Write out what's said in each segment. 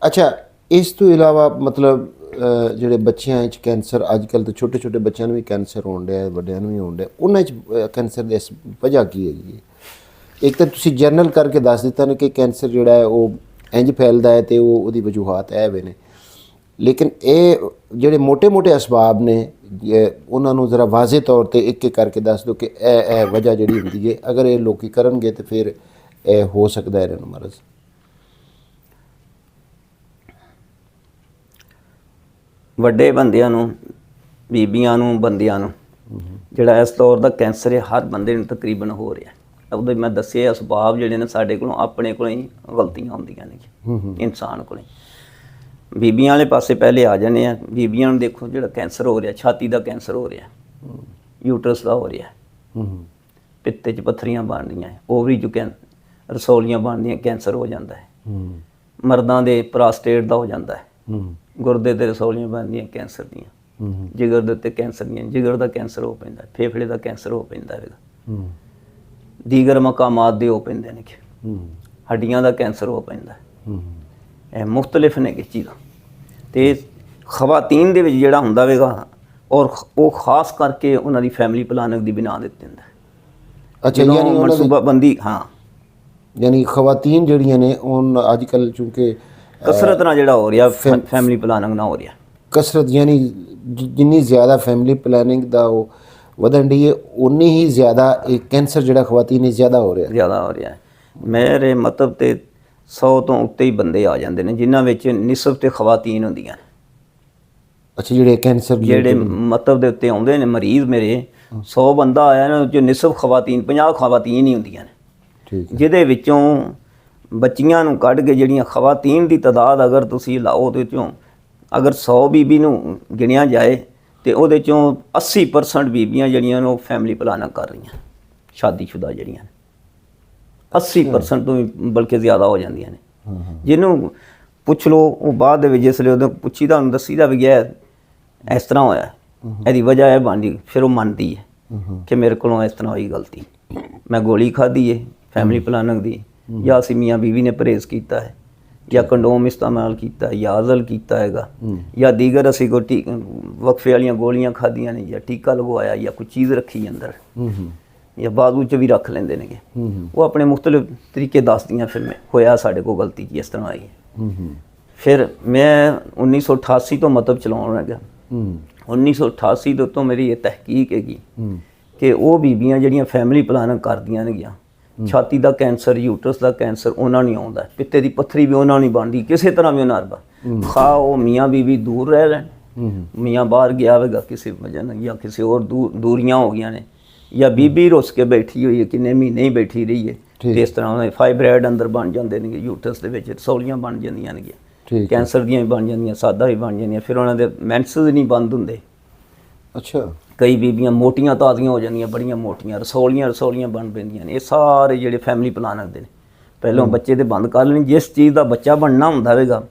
ਅੱਛਾ, ਇਸ ਤੋਂ ਇਲਾਵਾ ਮਤਲਬ ਜਿਹੜੇ ਬੱਚਿਆਂ 'ਚ ਕੈਂਸਰ ਅੱਜ ਕੱਲ੍ਹ ਤਾਂ ਛੋਟੇ ਛੋਟੇ ਬੱਚਿਆਂ ਨੂੰ ਵੀ ਕੈਂਸਰ ਹੋਣ ਡਿਆ, ਵੱਡਿਆਂ ਨੂੰ ਵੀ ਹੋਣ ਡਿਆ, ਉਹਨਾਂ 'ਚ ਕੈਂਸਰ ਦੀ ਵਜ੍ਹਾ ਕੀ ਹੈਗੀ ਹੈ? ਇੱਕ ਤਾਂ ਤੁਸੀਂ ਜਨਰਲ ਕਰਕੇ ਦੱਸ ਦਿੱਤਾ ਨੇ ਕਿ ਕੈਂਸਰ ਜਿਹੜਾ ਹੈ ਉਹ ਇੰਝ ਫੈਲਦਾ ਹੈ ਅਤੇ ਉਹਦੀ ਵਜੂਹਾਤ ਇਹ ਵੇ ਨੇ, ਲੇਕਿਨ ਇਹ ਜਿਹੜੇ ਮੋਟੇ ਅਸਬਾਬ ਨੇ ਉਹਨਾਂ ਨੂੰ ਜ਼ਰਾ ਵਾਜ਼ੇ ਤੌਰ 'ਤੇ ਇੱਕ ਇੱਕ ਕਰਕੇ ਦੱਸ ਦਿਓ ਕਿ ਇਹ ਵਜ੍ਹਾ ਜਿਹੜੀ ਹੁੰਦੀ ਹੈ, ਅਗਰ ਇਹ ਲੋਕ ਕਰਨਗੇ ਤਾਂ ਫਿਰ ਇਹ ਹੋ ਸਕਦਾ ਇਹਨਾਂ ਨੂੰ ਮਰਜ਼। ਵੱਡੇ ਬੰਦਿਆਂ ਨੂੰ, ਬੀਬੀਆਂ ਨੂੰ, ਬੰਦਿਆਂ ਨੂੰ ਜਿਹੜਾ ਇਸ ਤੌਰ ਦਾ ਕੈਂਸਰ ਹੈ ਹਰ ਬੰਦੇ ਨੂੰ ਤਕਰੀਬਨ ਹੋ ਰਿਹਾ। ਉਹਦੇ ਮੈਂ ਦੱਸੇ ਅਸਬਾਬ ਜਿਹੜੇ ਨੇ ਸਾਡੇ ਕੋਲੋਂ ਆਪਣੇ ਕੋਲੋਂ ਹੀ ਗਲਤੀਆਂ ਹੁੰਦੀਆਂ ਨੇ ਇਨਸਾਨ ਕੋਲੋਂ। ਬੀਬੀਆਂ ਵਾਲੇ ਪਾਸੇ ਪਹਿਲੇ ਆ ਜਾਂਦੇ ਆ। ਬੀਬੀਆਂ ਨੂੰ ਦੇਖੋ ਜਿਹੜਾ ਕੈਂਸਰ ਹੋ ਰਿਹਾ, ਛਾਤੀ ਦਾ ਕੈਂਸਰ ਹੋ ਰਿਹਾ, ਯੂਟਰਸ ਦਾ ਹੋ ਰਿਹਾ, ਪਿੱਤੇ 'ਚ ਪੱਥਰੀਆਂ ਬਣ ਰਹੀਆਂ, ਓਵਰੀ 'ਚ ਰਸੌਲੀਆਂ ਬਣਦੀਆਂ, ਕੈਂਸਰ ਹੋ ਜਾਂਦਾ ਹੈ। ਮਰਦਾਂ ਦੇ ਪ੍ਰਾਸਟੇਟ ਦਾ ਹੋ ਜਾਂਦਾ ਹੈ, ਗੁਰਦੇ 'ਤੇ ਰਸੌਲੀਆਂ ਬਣਦੀਆਂ ਕੈਂਸਰ ਦੀਆਂ, ਜਿਗਰ ਦੇ ਉੱਤੇ ਕੈਂਸਰ ਦੀਆਂ, ਜਿਗਰ ਦਾ ਕੈਂਸਰ ਹੋ ਪੈਂਦਾ, ਫੇਫੜੇ ਦਾ ਕੈਂਸਰ ਹੋ ਪੈਂਦਾ ਹੈਗਾ, ਦੀਗਰ ਮਕਾਮਾਤ ਦੇ ਹੋ ਪੈਂਦੇ ਨੇ, ਹੱਡੀਆਂ ਦਾ ਕੈਂਸਰ ਹੋ ਪੈਂਦਾ। ਇਹ ਮੁਖਤਲਿਫ ਨੇ ਕਿਸ ਚੀਜ਼ਾਂ। ਅਤੇ ਖਵਾਤੀਨ ਦੇ ਵਿੱਚ ਜਿਹੜਾ ਹੁੰਦਾ ਵੇਗਾ ਔਰ ਉਹ ਖਾਸ ਕਰਕੇ ਉਹਨਾਂ ਦੀ ਫੈਮਿਲੀ ਪਲਾਨਿੰਗ ਦੀ ਬਿਨਾ ਦਿੱਤੇ ਹੁੰਦਾ। ਅੱਛਾ, ਯਾਨੀ ਮਨਸੂਬਾਬੰਦੀ, ਹਾਂ, ਯਾਨੀ ਖਵਾਤੀਨ ਜਿਹੜੀਆਂ ਨੇ ਉਹ ਅੱਜ ਕੱਲ੍ਹ ਚੂੰਕਿ ਕਸਰਤ ਨਾਲ ਜਿਹੜਾ ਹੋ ਰਿਹਾ, ਫੈਮਿਲੀ ਪਲਾਨਿੰਗ ਨਾਲ ਹੋ ਰਿਹਾ, ਕਸਰਤ ਯਾਨੀ ਜਿੰਨੀ ਜ਼ਿਆਦਾ ਫੈਮਿਲੀ ਪਲਾਨਿੰਗ ਦਾ ਉਹ ਵਧਣ ਡਈ ਹੈ ਉਨੀ ਹੀ ਜ਼ਿਆਦਾ ਇਹ ਕੈਂਸਰ ਜਿਹੜਾ ਖਵਾਤੀਨ ਹੀ ਜ਼ਿਆਦਾ ਹੋ ਰਿਹਾ। ਮੇਰੇ ਮਤਲਬ 'ਤੇ 100 ਤੋਂ ਉੱਤੇ ਹੀ ਬੰਦੇ ਆ ਜਾਂਦੇ ਨੇ ਜਿਨ੍ਹਾਂ ਵਿੱਚ ਨਿਸਬ ਤੇ ਖਵਾਤੀਨ ਹੁੰਦੀਆਂ। ਅੱਛਾ, ਜਿਹੜੇ ਕੈਂਸਰ ਜਿਹੜੇ ਮਤਲਬ ਦੇ ਉੱਤੇ ਆਉਂਦੇ ਨੇ ਮਰੀਜ਼ ਮੇਰੇ, 100 ਬੰਦਾ ਆਇਆ ਨਾ, ਜੋ ਨਿਸਬ ਖਵਾਤੀਨ 50 ਖਵਾਤੀਨ ਹੀ ਹੁੰਦੀਆਂ ਨੇ। ਠੀਕ ਹੈ। ਜਿਹਦੇ ਵਿੱਚੋਂ ਬੱਚੀਆਂ ਨੂੰ ਕੱਢ ਕੇ ਜਿਹੜੀਆਂ ਖਵਾਤੀਨ ਦੀ ਤਾਦਾਦ ਅਗਰ ਤੁਸੀਂ ਲਾਓ ਉਹਦੇ 'ਚੋਂ ਅਗਰ 100 ਬੀਬੀ ਨੂੰ ਗਿਣਿਆ ਜਾਏ ਤਾਂ ਉਹਦੇ 'ਚੋਂ 80% ਬੀਬੀਆਂ ਜਿਹੜੀਆਂ ਨੇ ਉਹ ਫੈਮਿਲੀ ਪਲਾਨਿੰਗ ਕਰ ਰਹੀਆਂ, ਸ਼ਾਦੀशुदा ਜਿਹੜੀਆਂ ਨੇ 80% ਤੋਂ ਵੀ ਬਲਕਿ ਜ਼ਿਆਦਾ ਹੋ ਜਾਂਦੀਆਂ ਨੇ। ਜਿਹਨੂੰ ਪੁੱਛ ਲਓ ਉਹ ਬਾਅਦ ਦੇ ਵਿੱਚ ਜਿਸ ਵੇਲੇ ਉਹਨੂੰ ਪੁੱਛੀ ਤਾਂ ਉਹਨੂੰ ਦੱਸੀ ਦਾ ਵੀ ਗਿਆ ਇਸ ਤਰ੍ਹਾਂ ਹੋਇਆ, ਇਹਦੀ ਵਜ੍ਹਾ ਇਹ ਬਣਦੀ, ਫਿਰ ਉਹ ਮੰਨਦੀ ਹੈ ਕਿ ਮੇਰੇ ਕੋਲੋਂ ਇਸ ਤਰ੍ਹਾਂ ਹੋਈ ਗਲਤੀ, ਮੈਂ ਗੋਲੀ ਖਾਧੀ ਹੈ ਫੈਮਿਲੀ ਪਲਾਨਿੰਗ ਦੀ, ਜਾਂ ਅਸੀਂ ਮੀਆਂ ਬੀਵੀ ਨੇ ਪਰਹੇਜ਼ ਕੀਤਾ ਹੈ, ਜਾਂ ਕੰਡੋਮ ਇਸਤੇਮਾਲ ਕੀਤਾ, ਜਾਂ ਅਜ਼ਲ ਕੀਤਾ ਹੈਗਾ, ਜਾਂ ਦੀਗਰ ਅਸੀਂ ਕੋਈ ਵਕਫੇ ਵਾਲੀਆਂ ਗੋਲੀਆਂ ਖਾਧੀਆਂ ਨੇ, ਜਾਂ ਟੀਕਾ ਲਗਵਾਇਆ, ਜਾਂ ਕੋਈ ਚੀਜ਼ ਰੱਖੀ ਅੰਦਰ, ਜਾਂ ਬਾਜ਼ੂ 'ਚ ਵੀ ਰੱਖ ਲੈਂਦੇ ਨੇਗੇ। ਉਹ ਆਪਣੇ ਮੁਖਤਲਿਫ ਤਰੀਕੇ ਦੱਸਦੀਆਂ, ਫਿਰ ਮੈਂ ਹੋਇਆ ਸਾਡੇ ਕੋਲ ਗਲਤੀ ਜੀ ਇਸ ਤਰ੍ਹਾਂ ਆਈ। ਫਿਰ ਮੈਂ 1988 ਤੋਂ ਮਤਲਬ ਚਲਾਉਣ ਲੱਗਾ। 1988 ਦੇ ਉੱਤੋਂ ਮੇਰੀ ਇਹ ਤਹਿਕੀਕ ਹੈਗੀ ਕਿ ਉਹ ਬੀਬੀਆਂ ਜਿਹੜੀਆਂ ਫੈਮਿਲੀ ਪਲਾਨਿੰਗ ਕਰਦੀਆਂ ਨੇਗੀਆਂ, ਛਾਤੀ ਦਾ ਕੈਂਸਰ, ਯੂਟਰਸ ਦਾ ਕੈਂਸਰ ਉਹਨਾਂ ਨੂੰ ਆਉਂਦਾ, ਪਿੱਤੇ ਦੀ ਪੱਥਰੀ ਵੀ ਉਹਨਾਂ ਨੂੰ ਬਣਦੀ, ਕਿਸੇ ਤਰ੍ਹਾਂ ਵੀ ਉਹਨਾਂ ਨੂੰ ਖਾ ਉਹ ਮੀਆਂ ਬੀਵੀ ਦੂਰ ਰਹਿ ਲੈਣ, ਮੀਆਂ ਬਾਹਰ ਗਿਆ ਹੋਵੇਗਾ ਕਿਸੇ ਵਜ੍ਹਾ ਨਾਲ, ਜਾਂ ਕਿਸੇ ਹੋਰ ਦੂਰੀਆਂ ਹੋ ਗਈਆਂ ਨੇ, ਜਾਂ ਬੀਬੀ ਰੁੱਸ ਕੇ ਬੈਠੀ ਹੋਈ ਹੈ, ਕਿੰਨੇ ਮਹੀਨੇ ਹੀ ਬੈਠੀ ਰਹੀ ਹੈ, ਇਸ ਤਰ੍ਹਾਂ ਉਹਨਾਂ ਦੇ ਫਾਈਬਰਾਇਡ ਅੰਦਰ ਬਣ ਜਾਂਦੇ ਨੇ, ਯੂਟਰਸ ਦੇ ਵਿੱਚ ਰਸੌਲੀਆਂ ਬਣ ਜਾਂਦੀਆਂ ਨੇ, ਕੈਂਸਰ ਦੀਆਂ ਵੀ ਬਣ ਜਾਂਦੀਆਂ, ਸਾਦਾ ਵੀ ਬਣ ਜਾਂਦੀਆਂ, ਫਿਰ ਉਹਨਾਂ ਦੇ ਮੈਂਸਸ ਨਹੀਂ ਬੰਦ ਹੁੰਦੇ। ਅੱਛਾ, ਕਈ ਬੀਬੀਆਂ ਮੋਟੀਆਂ ਤਾਜ਼ੀਆਂ ਹੋ ਜਾਂਦੀਆਂ, ਬੜੀਆਂ ਮੋਟੀਆਂ, ਰਸੌਲੀਆਂ ਬਣ ਪੈਂਦੀਆਂ ਨੇ। ਇਹ ਸਾਰੇ ਜਿਹੜੇ ਫੈਮਿਲੀ ਪਲਾਨਿੰਗ ਦੇ ਨੇ, ਪਹਿਲਾਂ ਬੱਚੇ ਤੇ ਬੰਦ ਕਰ ਲੈਣੀ, ਜਿਸ ਚੀਜ਼ ਦਾ ਬੱਚਾ ਬਣਨਾ ਹੁੰਦਾ ਹੋਵੇਗਾ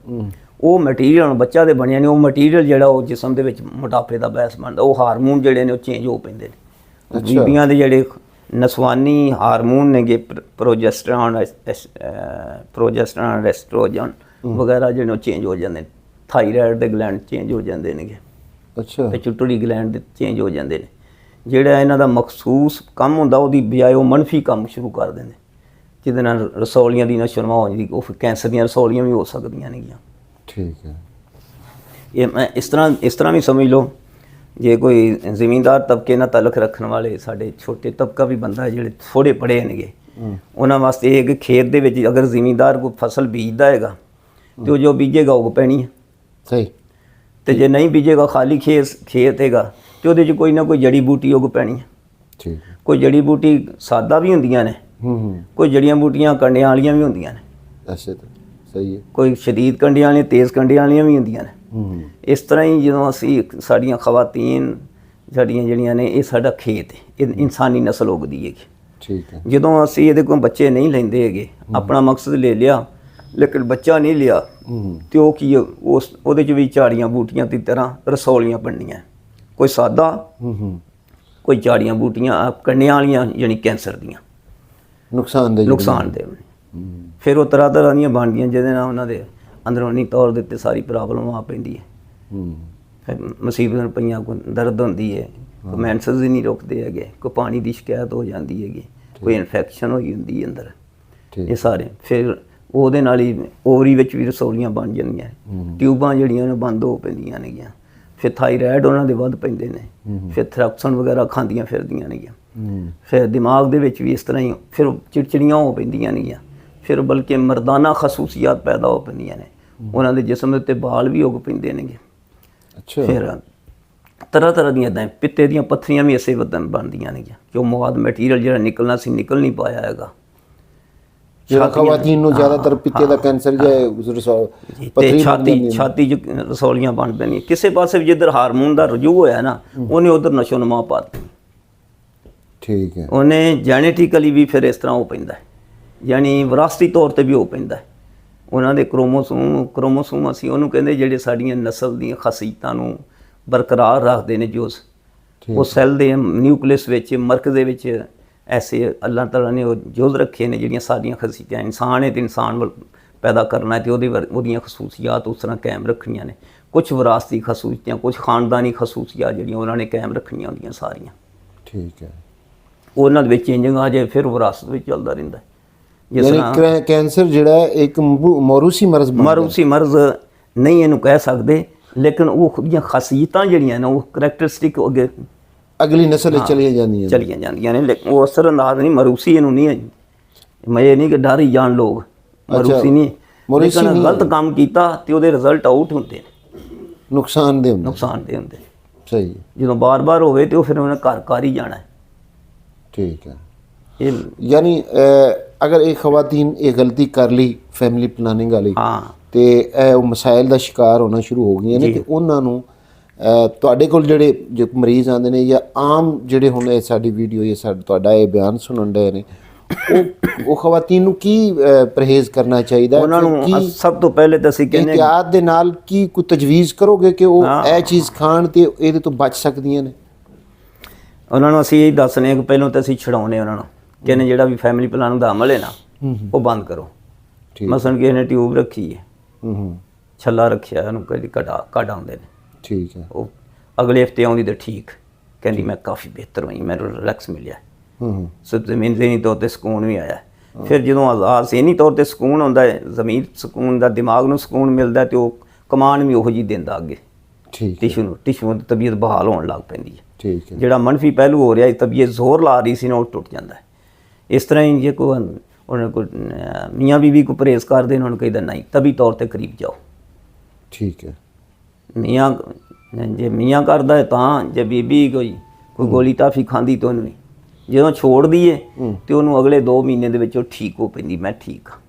ਉਹ ਮਟੀਰੀਅਲ ਬੱਚਾ ਦੇ ਬਣਿਆ ਨਹੀਂ, ਉਹ ਮਟੀਰੀਅਲ ਜਿਹੜਾ ਉਹ ਜਿਸਮ ਦੇ ਵਿੱਚ ਮੋਟਾਪੇ ਦਾ ਬੈਸ ਬਣਦਾ, ਉਹ ਹਾਰਮੋਨ ਜਿਹੜੇ ਨੇ ਉਹ ਚੇਂਜ ਹੋ ਪੈਂਦੇ ਨੇ। ਬੀਬੀਆਂ ਦੇ ਜਿਹੜੇ ਨਸਵਾਨੀ ਹਾਰਮੋਨ ਨੇਗੇ, ਪ੍ਰੋਜੈਸਟਰੋਨ, ਐਸਟ੍ਰੋਜਨ ਵਗੈਰਾ ਜਿਹੜੇ ਉਹ ਚੇਂਜ ਹੋ ਜਾਂਦੇ ਨੇ, ਥਾਈਰਾਇਡ ਦੇ ਗਲੈਂਡ ਚੇਂਜ ਹੋ ਜਾਂਦੇ ਨੇਗੇ। ਅੱਛਾ, ਪਿਚੁਟਰੀ ਗਲੈਂਡ ਦੇ ਚੇਂਜ ਹੋ ਜਾਂਦੇ ਨੇ। ਜਿਹੜਾ ਇਹਨਾਂ ਦਾ ਮਖਸੂਸ ਕੰਮ ਹੁੰਦਾ ਉਹਦੀ ਬਜਾਏ ਉਹ ਮਨਫੀ ਕੰਮ ਸ਼ੁਰੂ ਕਰ ਦਿੰਦੇ, ਜਿਹਦੇ ਨਾਲ ਰਸੌਲੀਆਂ ਦੀ ਨਸ਼ਰਮਾ ਹੋ ਜਾਂਦੀ, ਉਹ ਫਿਰ ਕੈਂਸਰ ਦੀਆਂ ਰਸੌਲੀਆਂ ਵੀ ਹੋ ਸਕਦੀਆਂ ਨੇਗੀਆਂ। ਠੀਕ ਹੈ। ਇਹ ਮੈਂ ਇਸ ਤਰ੍ਹਾਂ ਵੀ ਸਮਝ ਲਓ, ਜੇ ਕੋਈ ਜ਼ਿਮੀਂਦਾਰ ਤਬਕੇ ਨਾਲ ਤਾਲੁਕ ਰੱਖਣ ਵਾਲੇ ਸਾਡੇ ਛੋਟੇ ਤਬਕਾ ਵੀ ਬੰਦਾ ਜਿਹੜੇ ਥੋੜ੍ਹੇ ਪੜ੍ਹੇ ਨੇਗੇ, ਉਹਨਾਂ ਵਾਸਤੇ ਇਹ ਕਿ ਖੇਤ ਦੇ ਵਿੱਚ ਅਗਰ ਜ਼ਿਮੀਂਦਾਰ ਕੋਈ ਫਸਲ ਬੀਜਦਾ ਹੈਗਾ ਅਤੇ ਉਹ ਜੋ ਬੀਜੇਗਾ ਉਗ ਪੈਣੀ ਹੈ। ਸਹੀ। ਅਤੇ ਜੇ ਨਹੀਂ ਬੀਜੇਗਾ, ਖਾਲੀ ਖੇਤ ਹੈਗਾ, ਅਤੇ ਉਹਦੇ 'ਚ ਕੋਈ ਨਾ ਕੋਈ ਜੜੀ ਬੂਟੀ ਉਗ ਪੈਣੀ ਹੈ। ਠੀਕ। ਕੋਈ ਜੜੀ ਬੂਟੀ ਸਾਦਾ ਵੀ ਹੁੰਦੀਆਂ ਨੇ, ਕੋਈ ਜੜੀਆਂ ਬੂਟੀਆਂ ਕੰਡਿਆਂ ਵਾਲੀਆਂ ਵੀ ਹੁੰਦੀਆਂ ਨੇ। ਅੱਛਾ, ਸਹੀ ਹੈ। ਕੋਈ ਸ਼ਦੀਦ ਕੰਡਿਆਂ ਵਾਲੀਆਂ, ਤੇਜ਼ ਕੰਡਿਆਂ ਵਾਲੀਆਂ ਵੀ ਹੁੰਦੀਆਂ ਨੇ। ਇਸ ਤਰ੍ਹਾਂ ਹੀ ਜਦੋਂ ਅਸੀਂ ਸਾਡੀਆਂ ਖਵਾਤੀਨ ਸਾਡੀਆਂ ਜਿਹੜੀਆਂ ਨੇ, ਇਹ ਸਾਡਾ ਖੇਤ ਹੈ, ਇਹ ਇਨਸਾਨੀ ਨਸਲ ਉਗਦੀ ਹੈਗੀ। ਠੀਕ ਹੈ। ਜਦੋਂ ਅਸੀਂ ਇਹਦੇ ਕੋਲ ਬੱਚੇ ਨਹੀਂ ਲੈਂਦੇ ਹੈਗੇ, ਆਪਣਾ ਮਕਸਦ ਲੈ ਲਿਆ ਲੇਕਿਨ ਬੱਚਾ ਨਹੀਂ ਲਿਆ, ਅਤੇ ਉਹ ਕੀ ਉਹਦੇ 'ਚ ਵੀ ਝਾੜੀਆਂ ਬੂਟੀਆਂ ਦੀ ਤਰ੍ਹਾਂ ਰਸੌਲੀਆਂ ਬਣਨੀਆਂ, ਕੋਈ ਸਾਦਾ, ਕੋਈ ਝਾੜੀਆਂ ਬੂਟੀਆਂ ਕੰਡਿਆਂ ਵਾਲੀਆਂ ਯਾਨੀ ਕੈਂਸਰ ਦੀਆਂ ਨੁਕਸਾਨਦੇਹ। ਫਿਰ ਉਹ ਤਰ੍ਹਾਂ ਦੀਆਂ ਬਣਦੀਆਂ ਜਿਹਦੇ ਨਾਲ ਉਹਨਾਂ ਦੇ ਅੰਦਰੂਨੀ ਤੌਰ ਦੇ ਉੱਤੇ ਸਾਰੀ ਪ੍ਰੋਬਲਮ ਆ ਪੈਂਦੀ ਹੈ। ਫਿਰ ਮੁਸੀਬਤਾਂ ਪਈਆਂ, ਕੋਈ ਦਰਦ ਹੁੰਦੀ ਹੈ, ਕੋਈ ਮੈਂਸਸ ਹੀ ਨਹੀਂ ਰੁਕਦੇ ਹੈਗੇ, ਕੋਈ ਪਾਣੀ ਦੀ ਸ਼ਿਕਾਇਤ ਹੋ ਜਾਂਦੀ ਹੈਗੀ, ਕੋਈ ਇਨਫੈਕਸ਼ਨ ਹੋਈ ਹੁੰਦੀ ਹੈ ਅੰਦਰ, ਇਹ ਸਾਰੇ। ਫਿਰ ਉਹਦੇ ਨਾਲ ਹੀ ਓਵਰੀ ਵਿੱਚ ਵੀ ਰਸੌਲੀਆਂ ਬਣ ਜਾਂਦੀਆਂ, ਟਿਊਬਾਂ ਜਿਹੜੀਆਂ ਨੇ ਬੰਦ ਹੋ ਪੈਂਦੀਆਂ ਨੇਗੀਆਂ। ਫਿਰ ਥਾਇਰਾਇਡ ਉਹਨਾਂ ਦੇ ਵੱਧ ਪੈਂਦੇ ਨੇ, ਫਿਰ ਥਰੈਕਸਨ ਵਗੈਰਾ ਖਾਂਦੀਆਂ ਫਿਰਦੀਆਂ ਨੇਗੀਆਂ। ਫਿਰ ਦਿਮਾਗ ਦੇ ਵਿੱਚ ਵੀ ਇਸ ਤਰ੍ਹਾਂ ਹੀ ਫਿਰ ਚਿੜਚਿੜੀਆਂ ਹੋ ਪੈਂਦੀਆਂ ਨੇਗੀਆਂ। ਫਿਰ ਬਲਕਿ ਮਰਦਾਨਾ ਖਸੂਸੀਅਤ ਪੈਦਾ ਹੋ ਪੈਂਦੀਆਂ ਨੇ, ਉਹਨਾਂ ਦੇ ਜਿਸਮ ਦੇ ਉੱਤੇ ਬਾਲ ਵੀ ਉੱਗ ਪੈਂਦੇ ਨੇਗੇ। ਅੱਛਾ। ਫਿਰ ਤਰ੍ਹਾਂ ਤਰ੍ਹਾਂ ਦੀਆਂ ਇੱਦਾਂ ਪਿੱਤੇ ਦੀਆਂ ਪੱਥਰੀਆਂ ਵੀ ਇਸੇ ਵਜ੍ਹਾ ਬਣਦੀਆਂ ਨੇਗੀਆਂ ਕਿ ਉਹ ਮਵਾਦ ਮਟੀਰੀਅਲ ਜਿਹੜਾ ਨਿਕਲਣਾ ਸੀ ਨਿਕਲ ਨਹੀਂ ਪਾਇਆ ਹੈਗਾ। ਜਿਹੜਾ ਖਵਾਤੀਨ ਨੂੰ ਜ਼ਿਆਦਾਤਰ ਪਿੱਤੇ ਦਾ ਕੈਂਸਰ ਜਾਂ ਤੇ ਛਾਤੀ 'ਚ ਰਸੌਲੀਆਂ ਬਣ ਪੈਂਦੀਆਂ। ਕਿਸੇ ਪਾਸੇ ਵੀ ਜਿੱਧਰ ਹਾਰਮੋਨ ਦਾ ਰਜੂ ਹੋਇਆ ਨਾ, ਉਹਨੇ ਉਧਰ ਨਸ਼ੋ ਨੁਮਾ ਪਾ ਦਿੱਤੀ। ਠੀਕ ਹੈ। ਉਹਨੇ ਜੈਨੇਟਿਕਲੀ ਵੀ ਫਿਰ ਇਸ ਤਰ੍ਹਾਂ ਹੋ ਪੈਂਦਾ ਹੈ, ਯਾਨੀ ਵਿਰਾਸਤੀ ਤੌਰ ਤੇ ਵੀ ਹੋ ਪੈਂਦਾ ਹੈ। ਉਹਨਾਂ ਦੇ ਕ੍ਰੋਮੋਸੋਮ ਅਸੀਂ ਉਹਨੂੰ ਕਹਿੰਦੇ ਜਿਹੜੇ ਸਾਡੀਆਂ ਨਸਲ ਦੀਆਂ ਖਾਸੀਅਤਾਂ ਨੂੰ ਬਰਕਰਾਰ ਰੱਖਦੇ ਨੇ। ਜੋ ਉਹ ਸੈੱਲ ਦੇ ਨਿਊਕਲੀਅਸ ਵਿੱਚ, ਮਰਕਜ਼ ਦੇ ਵਿੱਚ ਐਸੇ ਅੱਲਾਹ ਤਾਲਾ ਨੇ ਉਹ ਜੋਜ਼ ਰੱਖੇ ਨੇ ਜਿਹੜੀਆਂ ਸਾਡੀਆਂ ਖਾਸੀਅਤਾਂ। ਇਨਸਾਨ ਹੈ ਤੇ ਇਨਸਾਨ ਵੱਲ ਪੈਦਾ ਕਰਨਾ ਹੈ ਤੇ ਉਹਦੀਆਂ ਖਸੂਸੀਅਤ ਉਸ ਤਰ੍ਹਾਂ ਕਾਇਮ ਰੱਖਣੀਆਂ ਨੇ। ਕੁਛ ਵਿਰਾਸਤੀ ਖਸੂਸੀਅਤਾਂ, ਕੁਛ ਖਾਨਦਾਨੀ ਖਸੂਸੀਅਤਾਂ ਜਿਹੜੀਆਂ ਉਹਨਾਂ ਨੇ ਕਾਇਮ ਰੱਖਣੀਆਂ ਹੁੰਦੀਆਂ ਸਾਰੀਆਂ। ਠੀਕ ਹੈ। ਉਹਨਾਂ ਦੇ ਵਿੱਚ ਚੇਂਜਿੰਗ ਆ ਜਾਏ ਫਿਰ ਵਿਰਾਸਤ ਵਿੱਚ ਚੱਲਦਾ ਰਹਿੰਦਾ। ਜਿਸ ਤਰ੍ਹਾਂ ਕੈਂਸਰ ਜਿਹੜਾ ਇੱਕ ਮੌਰੂਸੀ ਮਰਜ਼ ਨਹੀਂ ਇਹਨੂੰ ਕਹਿ ਸਕਦੇ, ਲੇਕਿਨ ਉਹ ਦੀਆਂ ਖਾਸੀਅਤਾਂ ਜਿਹੜੀਆਂ ਨੇ ਉਹ ਕਰੈਕਟਰਿਸਟਿਕ ਅੱਗੇ ਅਗਲੀ ਨਸਲ ਵਿੱਚ ਚਲੀਆਂ ਜਾਂਦੀਆਂ ਨੇ। ਲੇਕਿਨ ਉਹ ਅਸਰ ਅੰਦਾਜ਼ ਨਹੀਂ ਮਰੂਸੀ ਇਹਨੂੰ ਨਹੀਂ ਹੈ। ਮੈਂ ਇਹ ਨਹੀਂ ਕਿ ਡਰ ਹੀ ਜਾਣ ਲੋਕ, ਮਰੂਸੀ ਨਹੀਂ। ਲੇਕਿਨ ਗਲਤ ਕੰਮ ਕੀਤਾ ਤੇ ਉਹਦੇ ਰਿਜ਼ਲਟ ਆਊਟ ਹੁੰਦੇ ਨੇ, ਨੁਕਸਾਨਦੇਹ ਹੁੰਦੇ। ਸਹੀ। ਜਦੋਂ ਬਾਰ-ਬਾਰ ਹੋਵੇ ਤੇ ਉਹ ਫਿਰ ਉਹਨੇ ਘਰ ਹੀ ਜਾਣਾ। ਠੀਕ ਹੈ। ਇਹ ਯਾਨੀ ਅਗਰ ਇਹ ਖਵਾਤੀਨ ਇਹ ਗਲਤੀ ਕਰ ਲਈ ਫੈਮਿਲੀ ਪਲਾਨਿੰਗ ਵਾਲੀ, ਤੇ ਇਹ ਉਹ ਮਸਾਇਲ ਦਾ ਸ਼ਿਕਾਰ ਹੋਣਾ ਸ਼ੁਰੂ ਹੋ ਗਈਆਂ ਨੇ, ਤੇ ਉਹਨਾਂ ਨੂੰ ਤੁਹਾਡੇ ਕੋਲ ਜਿਹੜੇ ਜੋ ਮਰੀਜ਼ ਆਉਂਦੇ ਨੇ ਜਾਂ ਆਮ ਜਿਹੜੇ ਹੁਣ ਇਹ ਸਾਡੀ ਵੀਡੀਓ ਜਾਂ ਤੁਹਾਡਾ ਇਹ ਬਿਆਨ ਸੁਣਨ ਡਏ ਨੇ, ਉਹ ਖਵਾਤੀਨ ਨੂੰ ਕੀ ਪਰਹੇਜ਼ ਕਰਨਾ ਚਾਹੀਦਾ? ਉਹਨਾਂ ਨੂੰ ਸਭ ਤੋਂ ਪਹਿਲੇ ਤਾਂ ਅਸੀਂ ਕਹਿੰਦੇ ਇhtiyat ਦੇ ਨਾਲ ਕੀ ਕੋਈ ਤਜਵੀਜ਼ ਕਰੋਗੇ ਕਿ ਉਹ ਇਹ ਚੀਜ਼ ਖਾਣ ਤੇ ਇਹਦੇ ਤੋਂ ਬਚ ਸਕਦੀਆਂ ਨੇ? ਉਹਨਾਂ ਨੂੰ ਅਸੀਂ ਇਹ ਦੱਸਦੇ ਹਾਂ ਕਿ ਪਹਿਲਾਂ ਤਾਂ ਅਸੀਂ ਛਡਾਉਂਦੇ ਉਹਨਾਂ ਨੂੰ, ਕਹਿੰਦੇ ਜਿਹੜਾ ਵੀ ਫੈਮਿਲੀ ਪਲਾਨ ਦਾ ਅਮਲ ਹੈ ਨਾ ਉਹ ਬੰਦ ਕਰੋ। ਮਸਲਨ ਕਿਸੇ ਨੇ ਟਿਊਬ ਰੱਖੀ ਹੈ, ਛੱਲਾ ਰੱਖਿਆ, ਉਹਨੂੰ ਕਦੀ ਕੱਢ ਆਉਂਦੇ ਨੇ। ਠੀਕ ਹੈ। ਉਹ ਅਗਲੇ ਹਫਤੇ ਆਉਂਦੀ ਤਾਂ ਠੀਕ, ਕਹਿੰਦੀ ਮੈਂ ਕਾਫੀ ਬਿਹਤਰ ਹੋਈ, ਮੈਨੂੰ ਰਿਲੈਕਸ ਮਿਲਿਆ, ਜ਼ਮੀਨ ਜ਼ਹਿਨੀ ਤੌਰ 'ਤੇ ਸਕੂਨ ਵੀ ਆਇਆ। ਫਿਰ ਜਦੋਂ ਆਜ਼ਾਦ ਜ਼ਹਿਨੀ ਤੌਰ 'ਤੇ ਸਕੂਨ ਹੁੰਦਾ ਹੈ, ਜ਼ਮੀਨ ਸਕੂਨ ਦਾ, ਦਿਮਾਗ ਨੂੰ ਸਕੂਨ ਮਿਲਦਾ, ਅਤੇ ਉਹ ਕਮਾਨ ਵੀ ਉਹੋ ਜਿਹੀ ਦਿੰਦਾ ਅੱਗੇ ਟਿਸ਼ੂ ਦੀ ਤਬੀਅਤ ਬਹਾਲ ਹੋਣ ਲੱਗ ਪੈਂਦੀ ਹੈ। ਠੀਕ ਹੈ। ਜਿਹੜਾ ਮੰਨਫੀ ਪਹਿਲੂ ਹੋ ਰਿਹਾ, ਤਬੀਅਤ ਜ਼ੋਰ ਲਾ ਰਹੀ ਸੀ ਨਾ, ਉਹ ਟੁੱਟ ਜਾਂਦਾ ਹੈ। ਇਸ ਤਰ੍ਹਾਂ ਹੀ ਜੇ ਕੋਈ ਉਹਨਾਂ ਕੋਲ ਮੀਆਂ ਬੀਵੀ ਕੋ ਪਰਹੇਜ਼ ਕਰਦੇ ਨੇ, ਉਹਨਾਂ ਨੂੰ ਕਹੀਦਾ ਨਹੀਂ, ਤਬੀ ਤੌਰ 'ਤੇ ਕਰੀਬ ਜਾਓ। ਠੀਕ ਹੈ। ਜੇ ਮੀਆਂ ਕਰਦਾ ਹੈ ਤਾਂ, ਜੇ ਬੀਬੀ ਕੋਈ ਗੋਲੀ ਟਾਫੀ ਖਾਂਦੀ ਤਾਂ ਉਹਨੂੰ ਜਦੋਂ ਛੋੜਦੀ ਹੈ ਤੇ ਉਹਨੂੰ ਅਗਲੇ 2 ਮਹੀਨੇ ਦੇ ਵਿੱਚ ਉਹ ਠੀਕ ਹੋ ਪੈਂਦੀ, ਮੈਂ ਠੀਕ ਹਾਂ।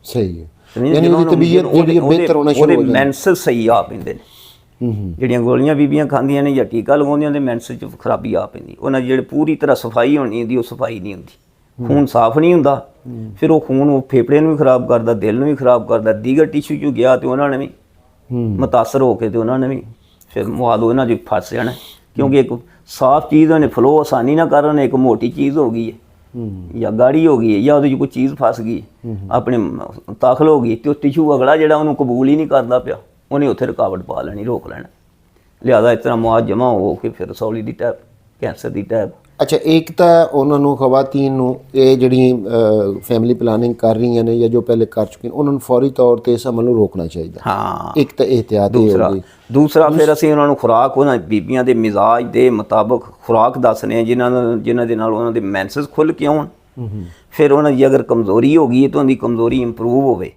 ਸਹੀ ਹੈ। ਉਹਦੇ ਮੈਂਸਸ ਸਹੀ ਆ ਪੈਂਦੇ ਨੇ। ਜਿਹੜੀਆਂ ਗੋਲੀਆਂ ਬੀਬੀਆਂ ਖਾਂਦੀਆਂ ਨੇ ਜਾਂ ਟੀਕਾ ਲਗਾਉਂਦੀਆਂ ਨੇ, ਮੈਂਸਸ 'ਚ ਖਰਾਬੀ ਆ ਪੈਂਦੀ। ਉਹਨਾਂ ਦੀ ਜਿਹੜੀ ਪੂਰੀ ਤਰ੍ਹਾਂ ਸਫਾਈ ਹੋਣੀ ਹੁੰਦੀ, ਉਹ ਸਫਾਈ ਨਹੀਂ ਹੁੰਦੀ, ਖੂਨ ਸਾਫ਼ ਨਹੀਂ ਹੁੰਦਾ। ਫਿਰ ਉਹ ਖੂਨ ਉਹ ਫੇਫੜੇ ਨੂੰ ਵੀ ਖਰਾਬ ਕਰਦਾ, ਦਿਲ ਨੂੰ ਵੀ ਖਰਾਬ ਕਰਦਾ, ਦੀਗਰ ਟਿਸ਼ੂ 'ਚ ਗਿਆ ਤੇ ਉਹਨਾਂ ਨੇ ਵੀ ਮੁਤਾਸਰ ਹੋ ਕੇ ਤੇ ਉਹਨਾਂ ਨੇ ਵੀ ਫਿਰ ਮੁਆਦੋ ਇਹਨਾਂ 'ਚ ਫਸ ਜਾਣਾ। ਕਿਉਂਕਿ ਇੱਕ ਸਾਫ਼ ਚੀਜ਼ ਉਹਨੇ ਫਲੋ ਆਸਾਨੀ ਨਾਲ ਕਰਨ, ਇੱਕ ਮੋਟੀ ਚੀਜ਼ ਹੋ ਗਈ ਹੈ ਜਾਂ ਗਾੜੀ ਹੋ ਗਈ ਹੈ ਜਾਂ ਉਹਦੇ 'ਚ ਕੋਈ ਚੀਜ਼ ਫਸ ਗਈ, ਆਪਣੇ ਦਾਖਲ ਹੋ ਗਈ, ਤੇ ਉਹ ਟਿਸ਼ੂ ਅਗਲਾ ਜਿਹੜਾ ਉਹਨੂੰ ਕਬੂਲ ਹੀ ਨਹੀਂ ਕਰਦਾ ਪਿਆ, ਉਹਨੇ ਉੱਥੇ ਰੁਕਾਵਟ ਪਾ ਲੈਣੀ, ਰੋਕ ਲੈਣਾ। ਲਿਹਾਜ਼ਾ ਇਸ ਤਰ੍ਹਾਂ ਮੁਆਦ ਜਮ੍ਹਾਂ ਹੋ ਕੇ ਫਿਰ ਰਸੌਲੀ ਦੀ ਟੈਪ, ਕੈਂਸਰ ਦੀ ਟੈਪ। ਅੱਛਾ, ਇੱਕ ਤਾਂ ਉਹਨਾਂ ਨੂੰ ਖਵਾਤੀਨ ਨੂੰ ਇਹ ਜਿਹੜੀਆਂ ਫੈਮਿਲੀ ਪਲਾਨਿੰਗ ਕਰ ਰਹੀਆਂ ਨੇ ਜਾਂ ਜੋ ਪਹਿਲੇ ਕਰ ਚੁੱਕੇ ਨੇ, ਉਹਨਾਂ ਨੂੰ ਫੌਰੀ ਤੌਰ 'ਤੇ ਇਸ ਅਮਲ ਨੂੰ ਰੋਕਣਾ ਚਾਹੀਦਾ। ਹਾਂ, ਇੱਕ ਤਾਂ ਇਹਤਿਆਤ। ਦੂਸਰਾ ਫਿਰ ਅਸੀਂ ਉਹਨਾਂ ਨੂੰ ਖੁਰਾਕ, ਉਹਨਾਂ ਬੀਬੀਆਂ ਦੇ ਮਿਜ਼ਾਜ ਦੇ ਮੁਤਾਬਕ ਖੁਰਾਕ ਦੱਸਦੇ ਹਾਂ, ਜਿਨ੍ਹਾਂ ਦੇ ਨਾਲ ਉਹਨਾਂ ਦੇ ਮੈਂਸਸ ਖੁੱਲ੍ਹ ਕੇ ਆਉਣ। ਫਿਰ ਉਹਨਾਂ ਦੀ ਅਗਰ ਕਮਜ਼ੋਰੀ ਹੋ ਗਈ ਹੈ ਤਾਂ ਉਹਨਾਂ ਦੀ ਕਮਜ਼ੋਰੀ ਇੰਪਰੂਵ ਹੋਵੇ।